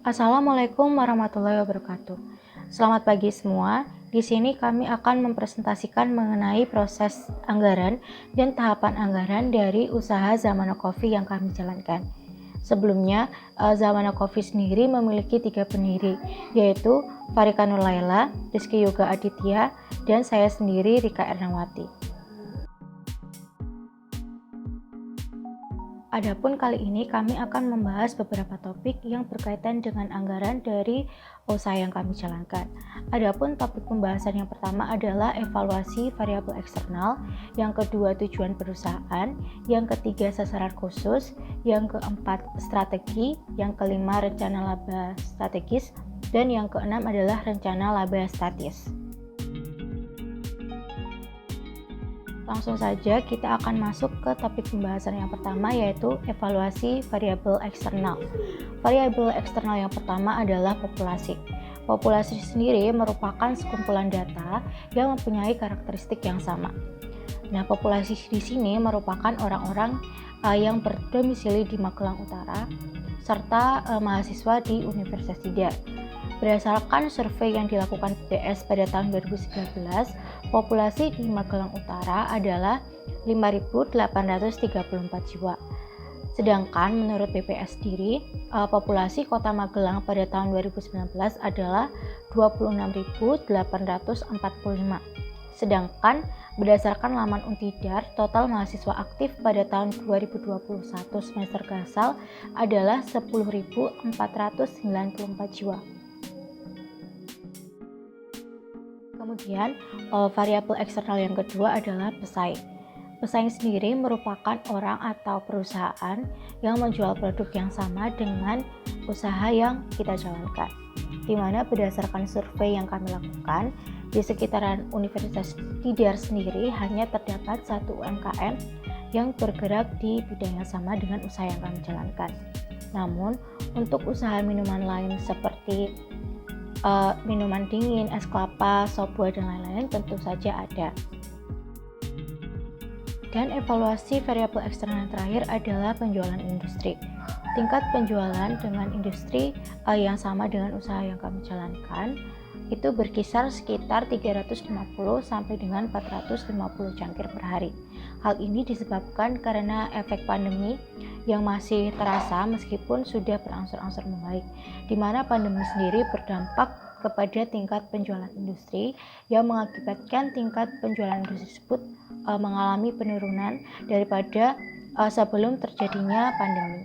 Assalamualaikum warahmatullahi wabarakatuh. Selamat pagi semua. Di sini kami akan mempresentasikan mengenai proses anggaran dan tahapan anggaran dari usaha Zamana Coffee yang kami jalankan. Sebelumnya, Zamana Coffee sendiri memiliki 3 pendiri, yaitu Farika Nurlaila, Rizky Yoga Aditya, dan saya sendiri Rika Ernawati. Adapun kali ini kami akan membahas beberapa topik yang berkaitan dengan anggaran dari usaha yang kami jalankan. Adapun topik pembahasan yang pertama adalah evaluasi variabel eksternal, yang kedua tujuan perusahaan, yang ketiga sasaran khusus, yang keempat strategi, yang kelima rencana laba strategis, dan yang keenam adalah rencana laba statis. Langsung saja kita akan masuk ke topik pembahasan yang pertama, yaitu evaluasi variabel eksternal. Variabel eksternal yang pertama adalah populasi. Populasi sendiri merupakan sekumpulan data yang mempunyai karakteristik yang sama. Nah, populasi di sini merupakan orang-orang yang berdomisili di Magelang Utara serta mahasiswa di Universitas Tidar. Berdasarkan survei yang dilakukan BPS pada tahun 2019, populasi di Magelang Utara adalah 5.834 jiwa. Sedangkan menurut BPS sendiri, populasi Kota Magelang pada tahun 2019 adalah 26.845. Sedangkan berdasarkan laman Untidar, total mahasiswa aktif pada tahun 2021 semester gasal adalah 10.494 jiwa. Kemudian, variabel eksternal yang kedua adalah pesaing. Pesaing sendiri merupakan orang atau perusahaan yang menjual produk yang sama dengan usaha yang kita jalankan. Di mana berdasarkan survei yang kami lakukan, di sekitaran Universitas Tidar sendiri hanya terdapat satu UMKM yang bergerak di bidang yang sama dengan usaha yang kami jalankan. Namun, untuk usaha minuman lain seperti minuman dingin, es kelapa, sop buah, dan lain-lain tentu saja ada. Dan evaluasi variabel eksternal yang terakhir adalah penjualan industri. Tingkat penjualan dengan industri yang sama dengan usaha yang kami jalankan itu berkisar sekitar 350 sampai dengan 450 cangkir per hari. Hal ini disebabkan karena efek pandemi yang masih terasa meskipun sudah berangsur-angsur membaik, di mana pandemi sendiri berdampak kepada tingkat penjualan industri yang mengakibatkan tingkat penjualan industri tersebut mengalami penurunan daripada sebelum terjadinya pandemi.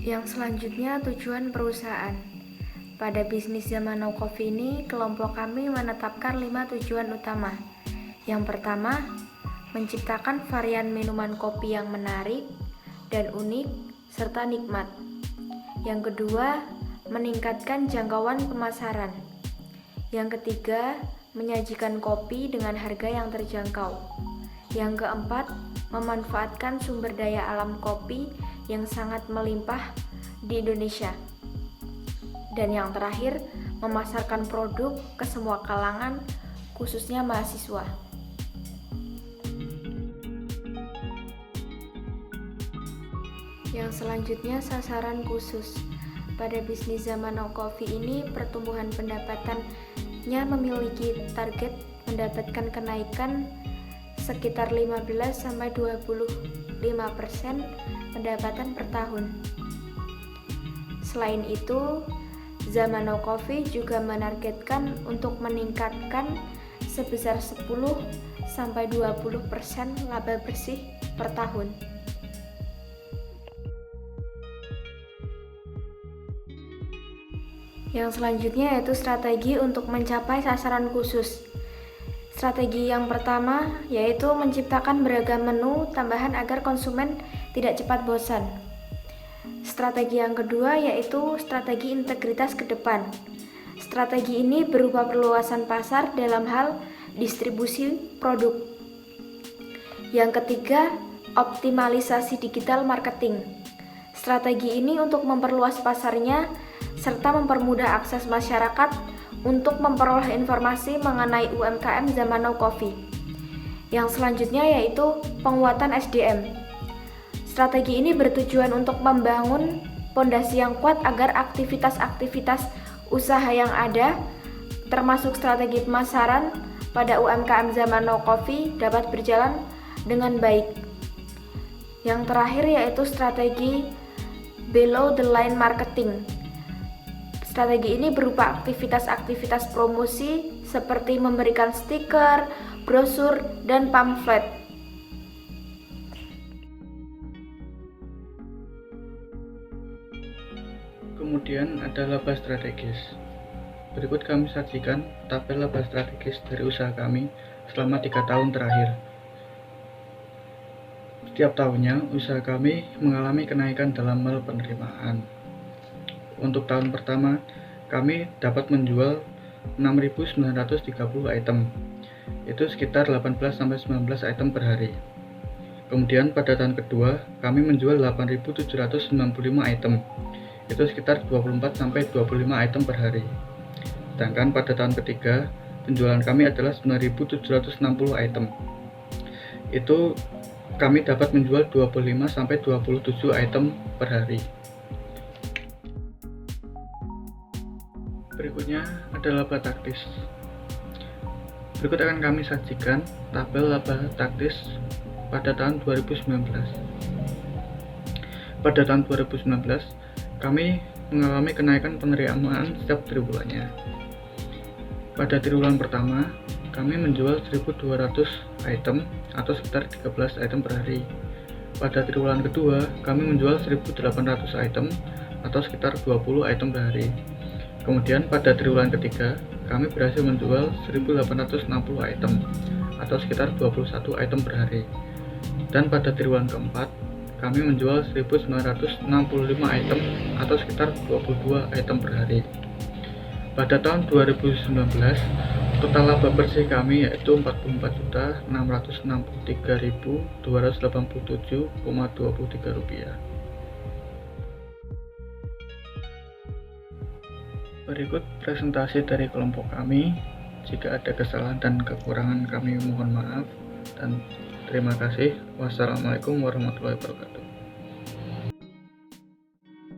Yang selanjutnya, tujuan perusahaan. Pada bisnis Zamana Coffee ini, kelompok kami menetapkan 5 tujuan utama. Yang pertama, menciptakan varian minuman kopi yang menarik dan unik serta nikmat. Yang kedua, meningkatkan jangkauan pemasaran. Yang ketiga, menyajikan kopi dengan harga yang terjangkau. Yang keempat, memanfaatkan sumber daya alam kopi yang sangat melimpah di Indonesia. Dan yang terakhir, memasarkan produk ke semua kalangan, khususnya mahasiswa. Yang selanjutnya, sasaran khusus. Pada bisnis Zamana Coffee ini, pertumbuhan pendapatannya memiliki target mendapatkan kenaikan sekitar 15-25% pendapatan per tahun. Selain itu, Zamana Coffee juga menargetkan untuk meningkatkan sebesar 10-20% laba bersih per tahun. Yang selanjutnya yaitu strategi untuk mencapai sasaran khusus. Strategi yang pertama yaitu menciptakan beragam menu tambahan agar konsumen tidak cepat bosan. Strategi yang kedua yaitu strategi integritas ke depan. Strategi ini berupa perluasan pasar dalam hal distribusi produk. Yang ketiga, optimalisasi digital marketing. Strategi ini untuk memperluas pasarnya serta mempermudah akses masyarakat untuk memperoleh informasi mengenai UMKM Zamana Coffee. Yang selanjutnya yaitu penguatan SDM. Strategi ini bertujuan untuk membangun fondasi yang kuat agar aktivitas-aktivitas usaha yang ada, termasuk strategi pemasaran pada UMKM zaman now coffee dapat berjalan dengan baik. Yang terakhir yaitu strategi below the line marketing. Strategi ini berupa aktivitas-aktivitas promosi seperti memberikan stiker, brosur, dan pamflet. Kemudian ada laba strategis. Berikut kami sajikan tabel laba strategis dari usaha kami selama 3 tahun terakhir. Setiap tahunnya, usaha kami mengalami kenaikan dalam hal penerimaan. Untuk tahun pertama, kami dapat menjual 6.930 item. Itu sekitar 18-19 item per hari. Kemudian pada tahun kedua, kami menjual 8.795 item. Itu sekitar 24-25 item per hari. Sedangkan pada tahun ketiga, penjualan kami adalah 9.760 item. Itu kami dapat menjual 25-27 item per hari. Berikutnya ada laba taktis. Berikut akan kami sajikan tabel laba taktis pada tahun 2019. Pada tahun 2019, kami mengalami kenaikan penerimaan setiap triwulannya. Pada triwulan pertama, kami menjual 1.200 item atau sekitar 13 item per hari. Pada triwulan kedua, kami menjual 1.800 item atau sekitar 20 item per hari. Kemudian pada triwulan ketiga, kami berhasil menjual 1.860 item atau sekitar 21 item per hari. Dan pada triwulan keempat, kami menjual 1.965 item atau sekitar 22 item per hari. Pada tahun 2019, total laba bersih kami yaitu Rp44.663.287,23. Berikut presentasi dari kelompok kami. Jika ada kesalahan dan kekurangan kami mohon maaf dan terima kasih. Wassalamualaikum warahmatullahi wabarakatuh.